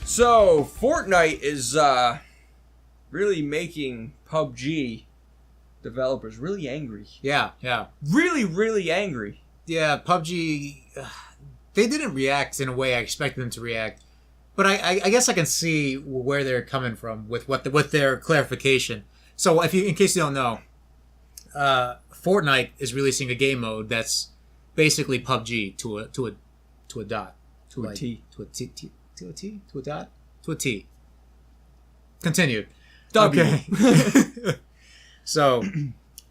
So, Fortnite is really making PUBG developers really angry. Yeah. Really, really angry. Yeah, PUBG, they didn't react in a way I expected them to react. But I guess I can see where they're coming from with their clarification. So, in case you don't know, Fortnite is releasing a game mode that's basically PUBG to a dot, to a T. Continued. W. Okay. So,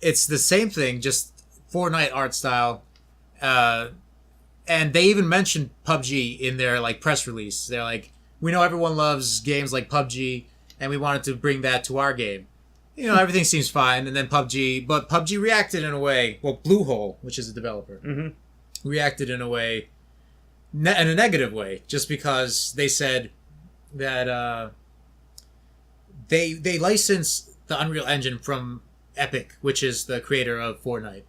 it's the same thing, just Fortnite art style. And they even mentioned PUBG in their press release. They're like, we know everyone loves games like PUBG, and we wanted to bring that to our game. Everything seems fine, and then but PUBG reacted in a way. Well, Bluehole, which is a developer, reacted in a way, in a negative way, just because they said that they licensed the Unreal Engine from Epic, which is the creator of Fortnite,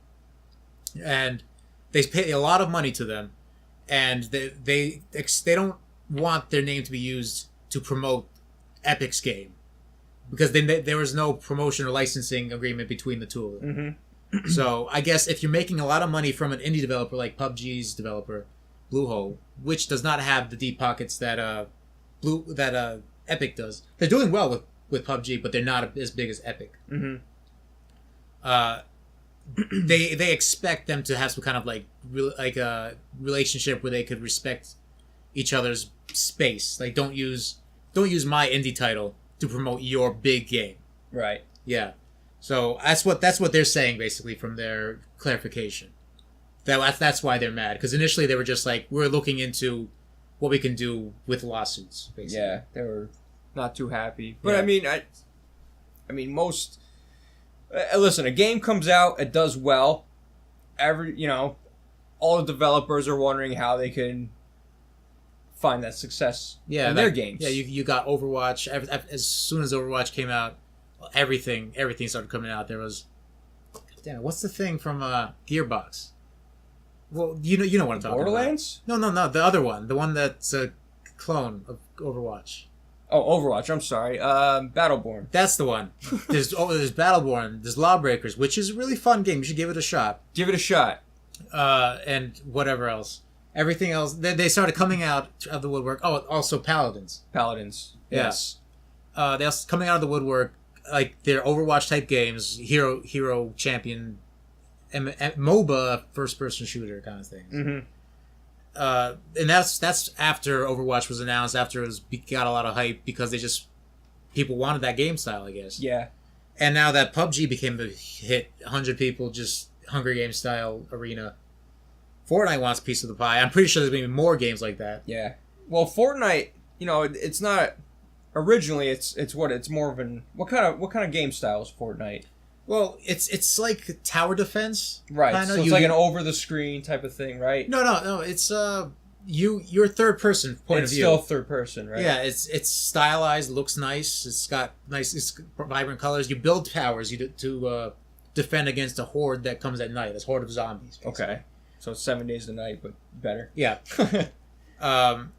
and they pay a lot of money to them, and they don't want their name to be used to promote Epic's game, because there was no promotion or licensing agreement between the two of them. So I guess if you're making a lot of money from an indie developer like PUBG's developer, Bluehole, which does not have the deep pockets that Epic does, they're doing well with PUBG, but they're not as big as Epic. They expect them to have some kind of a relationship where they could respect each other's space. Like, don't use my indie title to promote your big game. Right. Yeah. So that's what they're saying basically from their clarification. That's why they're mad, because initially they were just like, we're looking into what we can do with lawsuits. Basically. Yeah, they were not too happy. But Yeah. I mean, most. Listen, a game comes out, it does well. All the developers are wondering how they can find that success in their games. Yeah, you got Overwatch. As soon as Overwatch came out, everything started coming out. There was, damn, what's the thing from Gearbox? Well, you know what I'm talking Borderlands? about. No, the other one, the one that's a clone of Overwatch. Oh, Overwatch. I'm sorry. Battleborn. That's the one. There's Battleborn. There's Lawbreakers, which is a really fun game. You should give it a shot. Give it a shot. And whatever else. Everything else. They started coming out of the woodwork. Oh, also Paladins. Yes. They're coming out of the woodwork. Like, they're Overwatch type games. Hero champion. MOBA first person shooter kind of thing. And that's after Overwatch was announced, after it got a lot of hype, because people wanted that game style, I guess. Yeah. And now that PUBG became a hit, 100 people, just Hunger Games style arena, Fortnite wants a piece of the pie. I'm pretty sure there's going to be more games like that. Yeah. Well, Fortnite, it's not originally. It's more of an what kind of game style is Fortnite? Well, it's like tower defense, right? Kinda. So it's like an over the screen type of thing, right? No. It's your third person point of view. It's still third person, right? Yeah, it's stylized, looks nice. It's got it's vibrant colors. You build towers to defend against a horde that comes at night. This horde of zombies. Basically. Okay, so it's 7 days a night, but better. Yeah.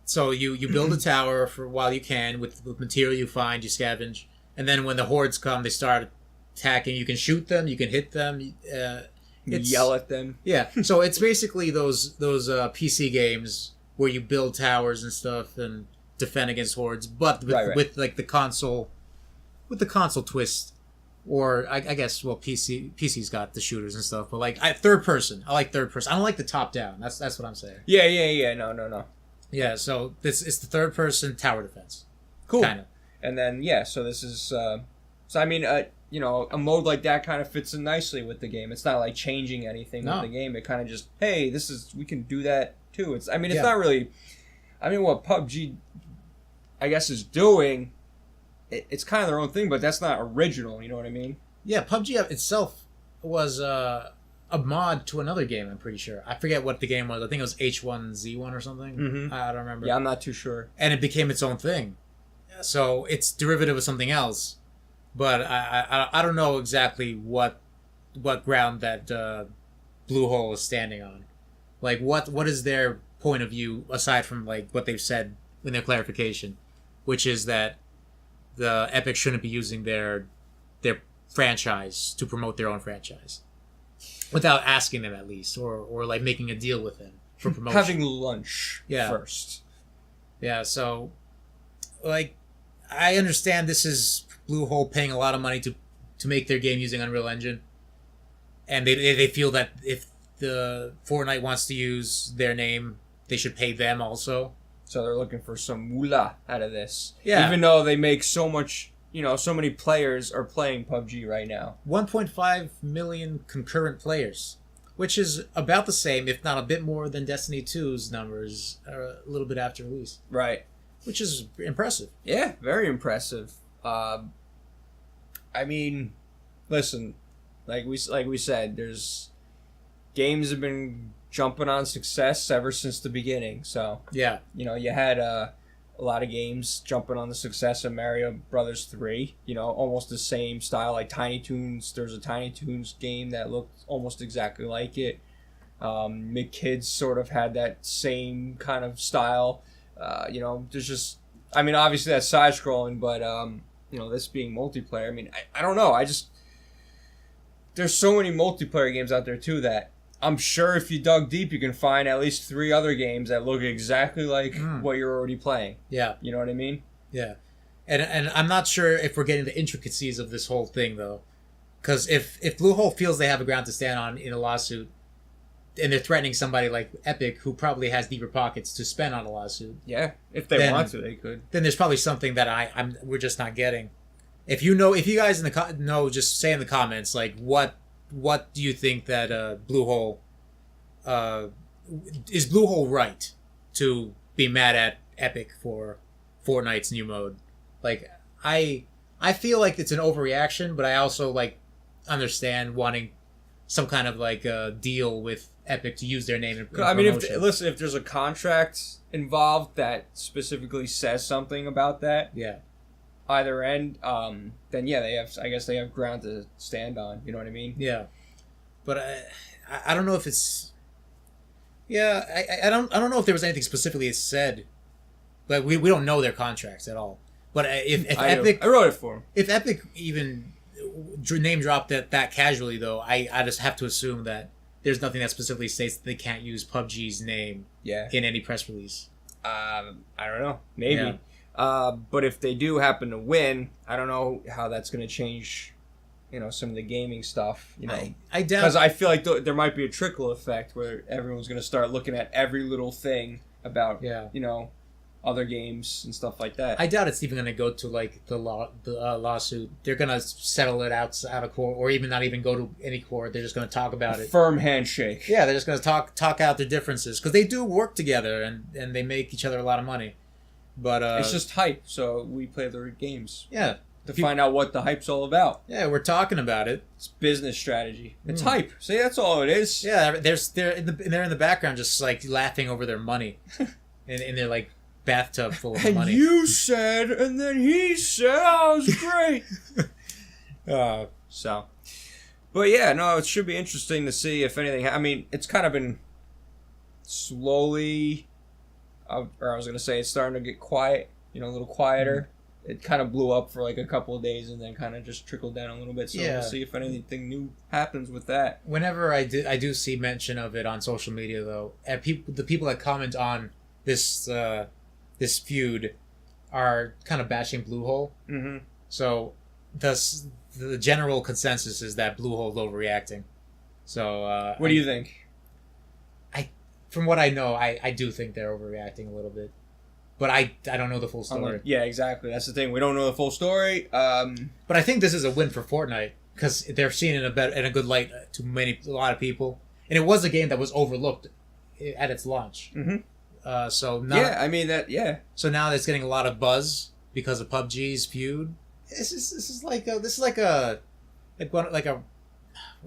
So you build a tower for while you can with material you find, you scavenge, and then when the hordes come, they start attacking. You can shoot them, you can hit them, yell at them. Yeah, so it's basically those PC games where you build towers and stuff and defend against hordes, but with like the console twist. Or I guess PC's got the shooters and stuff, but third person. I like third person. I don't like the top down. That's what I'm saying. Yeah. No. Yeah, so it's the third person tower defense. Cool. Kind of. And then so this is a mode like that kind of fits in nicely with the game. It's not like changing anything with the game. It kind of just, hey, we can do that too. It's not really. What PUBG, I guess, is doing. It's kind of their own thing, but that's not original. You know what I mean? Yeah, PUBG itself was a mod to another game. I'm pretty sure. I forget what the game was. I think it was H1Z1 or something. I don't remember. Yeah, I'm not too sure. And it became its own thing. So it's derivative of something else. But I don't know exactly what ground that Bluehole is standing on. Like, what is their point of view aside from what they've said in their clarification? which is that the Epic shouldn't be using their franchise to promote their own franchise without asking them at least, or like making a deal with them for promotion. Having lunch first. Yeah, so like I understand this is Bluehole paying a lot of money to make their game using Unreal Engine, and they feel that if the Fortnite wants to use their name, they should pay them also. So they're looking for some moolah out of this. Yeah. Even though they make so much, so many players are playing PUBG right now. 1.5 million concurrent players, which is about the same, if not a bit more than Destiny 2's numbers a little bit after release. Right. Which is impressive. Yeah, very impressive. I mean, listen, like we said, there's games have been jumping on success ever since the beginning. So yeah, you had a lot of games jumping on the success of Mario Brothers 3. Almost the same style, like Tiny Toons. There's a Tiny Toons game that looked almost exactly like it. McKids sort of had that same kind of style. There's just, I mean, obviously that's side scrolling, but this being multiplayer. I mean, I don't know. There's so many multiplayer games out there too that I'm sure if you dug deep, you can find at least 3 other games that look exactly like what you're already playing. Yeah. You know what I mean? Yeah. And I'm not sure if we're getting the intricacies of this whole thing, though. Because if Bluehole feels they have a ground to stand on in a lawsuit, and they're threatening somebody like Epic, who probably has deeper pockets to spend on a lawsuit. Yeah. If they want to, they could. Then there's probably something that we're just not getting. If you guys know, just say in the comments, like, what do you think that Bluehole is Bluehole right to be mad at Epic for Fortnite's new mode? Like, I feel like it's an overreaction, but I also like understand wanting some kind of like deal with Epic to use their name in promotion. I mean, if there's a contract involved that specifically says something about that, yeah, either end, then yeah, I guess they have ground to stand on. You know what I mean? Yeah, but I don't know if it's. Yeah, I don't know if there was anything specifically said, but we don't know their contracts at all. But if Epic, I wrote it for them. If Epic even name dropped that casually, though, I just have to assume that there's nothing that specifically states that they can't use PUBG's name in any press release. I don't know, maybe. Yeah. But if they do happen to win, I don't know how that's going to change, some of the gaming stuff. I doubt, because I feel like there might be a trickle effect where everyone's going to start looking at every little thing about, other games and stuff like that. I doubt it's even going to go to like the lawsuit. They're going to settle it out of court, or even not even go to any court. They're just going to talk about it. Firm handshake. Yeah, they're just going to talk out their differences, because they do work together and they make each other a lot of money. But it's just hype, so we play their games. Yeah. To find out what the hype's all about. Yeah, we're talking about it. It's business strategy. It's hype. See, that's all it is. Yeah, they're in the background just like laughing over their money, and they're like bathtub full of money. And you said, and then he said, "Oh, it was great." So, but yeah, no, it should be interesting to see if anything. I mean, it's kind of been slowly, or I was gonna say, it's starting to get quiet. A little quieter. Mm-hmm. It kind of blew up for like a couple of days and then kind of just trickled down a little bit. So we'll see if anything new happens with that. Whenever I do see mention of it on social media, though, and the people that comment on this feud are kind of bashing Bluehole. Mm-hmm. So the general consensus is that Bluehole's overreacting. So what do you think? From what I know, I do think they're overreacting a little bit. But I don't know the full story. Yeah, exactly. That's the thing. We don't know the full story. But I think this is a win for Fortnite, because they're seen in a good light to a lot of people, and it was a game that was overlooked at its launch. Mm-hmm. So now, So now it's getting a lot of buzz because of PUBG's feud. This is like a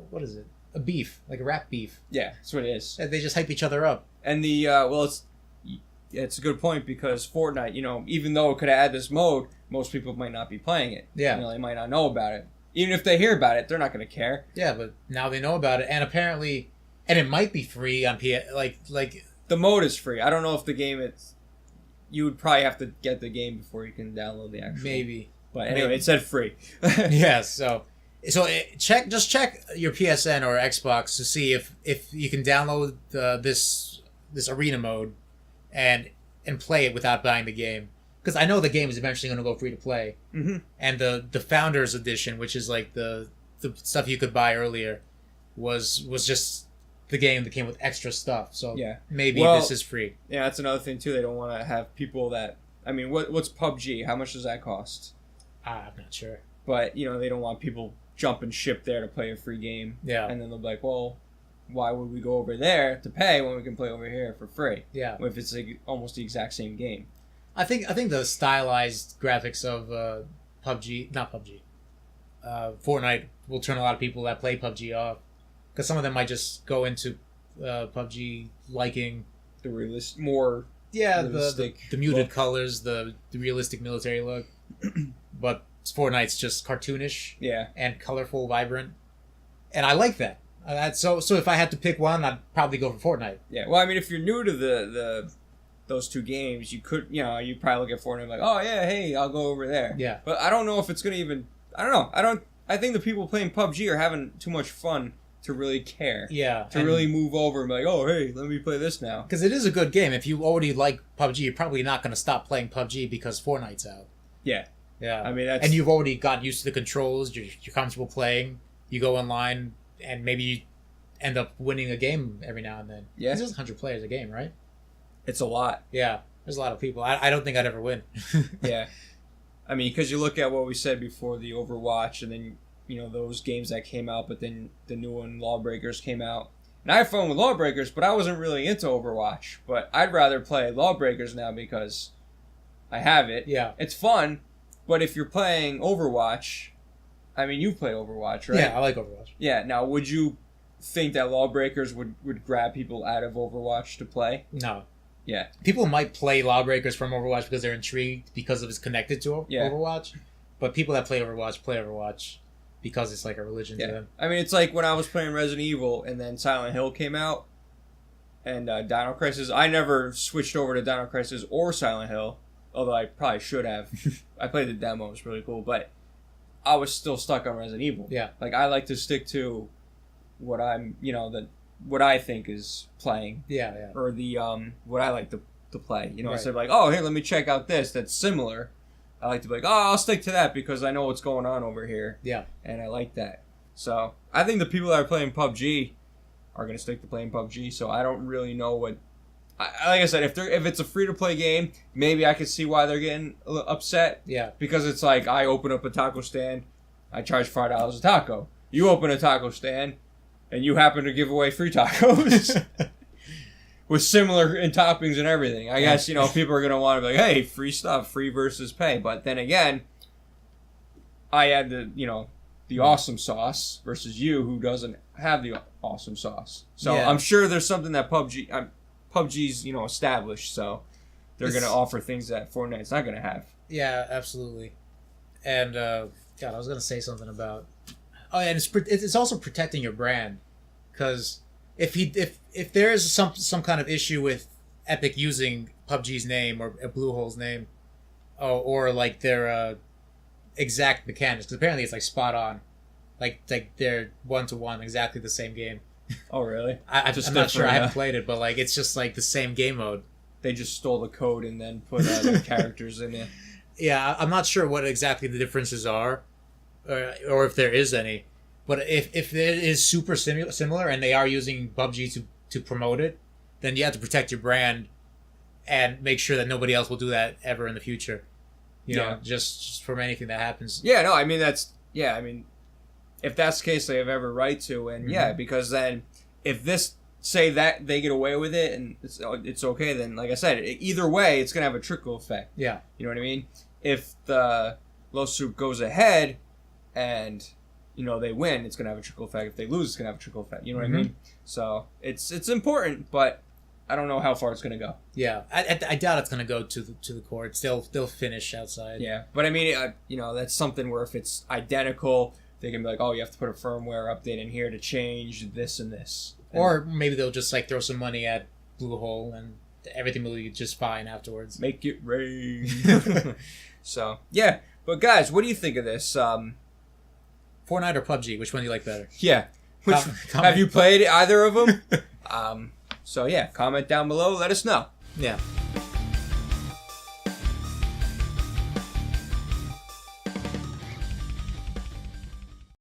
what is it? A beef, like a rap beef. Yeah, that's what it is. They just hype each other up. And it's a good point, because Fortnite, even though it could add this mode, most people might not be playing it. Yeah. They might not know about it. Even if they hear about it, they're not going to care. Yeah, but now they know about it, and apparently, and it might be free on PS. Like the mode is free. I don't know if the game you would probably have to get the game before you can download the actual. Maybe. But anyway, it said free. Yeah, so check your PSN or Xbox to see if you can download this arena mode and play it without buying the game. Because I know the game is eventually going to go free to play. Mm-hmm. And the Founders Edition, which is like the stuff you could buy earlier, was just the game that came with extra stuff. So maybe this is free. Yeah, that's another thing too. They don't want to have people that. I mean, what's PUBG? How much does that cost? I'm not sure. But they don't want people jumping ship there to play a free game. Yeah. And then they'll be like, well, why would we go over there to pay when we can play over here for free? Yeah. If it's like almost the exact same game. I think the stylized graphics of Fortnite will turn a lot of people that play PUBG off, because some of them might just go into PUBG liking the realistic, the muted look. Colors, the realistic military look, but Fortnite's just cartoonish, and colorful, vibrant, and I like that. So if I had to pick one, I'd probably go for Fortnite. Yeah, well, I mean, if you're new to those two games, you could, you probably look at Fortnite like, oh yeah, hey, I'll go over there. Yeah. But I don't know if it's gonna even. I don't know. I think the people playing PUBG are having too much fun to really care. Yeah. To really move over and be like, oh hey, let me play this now. Because it is a good game. If you already like PUBG, you're probably not gonna stop playing PUBG because Fortnite's out. Yeah. Yeah. I mean, and you've already gotten used to the controls. You're comfortable playing. You go online and maybe you end up winning a game every now and then. Yeah. It's just 100 players a game, right? It's a lot. Yeah. There's a lot of people. I don't think I'd ever win. Yeah. I mean, because you look at what we said before, the Overwatch, and then, those games that came out, but then the new one, Lawbreakers, came out. And I have fun with Lawbreakers, but I wasn't really into Overwatch. But I'd rather play Lawbreakers now because I have it. Yeah. It's fun, but if you're playing Overwatch, I mean, you play Overwatch, right? Yeah, I like Overwatch. Yeah, now, would you think that Lawbreakers would grab people out of Overwatch to play? No. Yeah. People might play Lawbreakers from Overwatch because they're intrigued because it's connected to Overwatch. But people that play Overwatch because it's like a religion to them. I mean, it's like when I was playing Resident Evil and then Silent Hill came out and Dino Crisis. I never switched over to Dino Crisis or Silent Hill, although I probably should have. I played the demo. It was really cool. But I was still stuck on Resident Evil. Yeah. Like, I like to stick to what I'm, what I think is playing. Yeah, yeah. Or the what I like to play. Right. Instead of like, oh, hey, let me check out this that's similar. I like to be like, oh, I'll stick to that because I know what's going on over here. Yeah. And I like that. So I think the people that are playing PUBG are going to stick to playing PUBG. So I don't really know what. Like I said, if it's a free to play game, maybe I could see why they're getting upset. Yeah. Because it's like I open up a taco stand, I charge $5 a taco. You open a taco stand, and you happen to give away free tacos with similar in toppings and everything. I guess, people are going to want to be like, hey, free stuff, free versus pay. But then again, I add the awesome sauce versus you who doesn't have the awesome sauce. So I'm sure there's something that PUBG's, established. So they're going to offer things that Fortnite's not going to have. Yeah, absolutely. And, God, I was going to say something about... Oh, and it's also protecting your brand, because if there is some kind of issue with Epic using PUBG's name or Bluehole's name, or like their exact mechanics, because apparently it's like spot on, like they're 1-to-1 exactly the same game. Oh really? I'm not sure. I haven't played it, but like it's just like the same game mode. They just stole the code and then put their characters in it. Yeah, I'm not sure what exactly the differences are. Or if there is any, but if it is super similar and they are using PUBG to promote it, then you have to protect your brand and make sure that nobody else will do that ever in the future. You know, just from anything that happens. Yeah, no, I mean if that's the case, they have every right to, and because then if say that they get away with it and it's okay, then like I said, either way, it's gonna have a trickle effect. Yeah, you know what I mean. If the lawsuit goes ahead and they win, it's gonna have a trickle effect. If they lose, it's gonna have a trickle effect. You know what I mean? So it's important, but I don't know how far it's gonna go. Yeah, I doubt it's gonna go to the courts. They'll finish outside. Yeah, but I mean, that's something where if it's identical, they can be like, oh, you have to put a firmware update in here to change this and this. Or maybe they'll just like throw some money at Bluehole and everything will be just fine afterwards. Make it rain. So, yeah. But guys, what do you think of this? Fortnite or PUBG? Which one do you like better? Yeah. Have you played either of them? So, yeah, comment down below. Let us know. Yeah.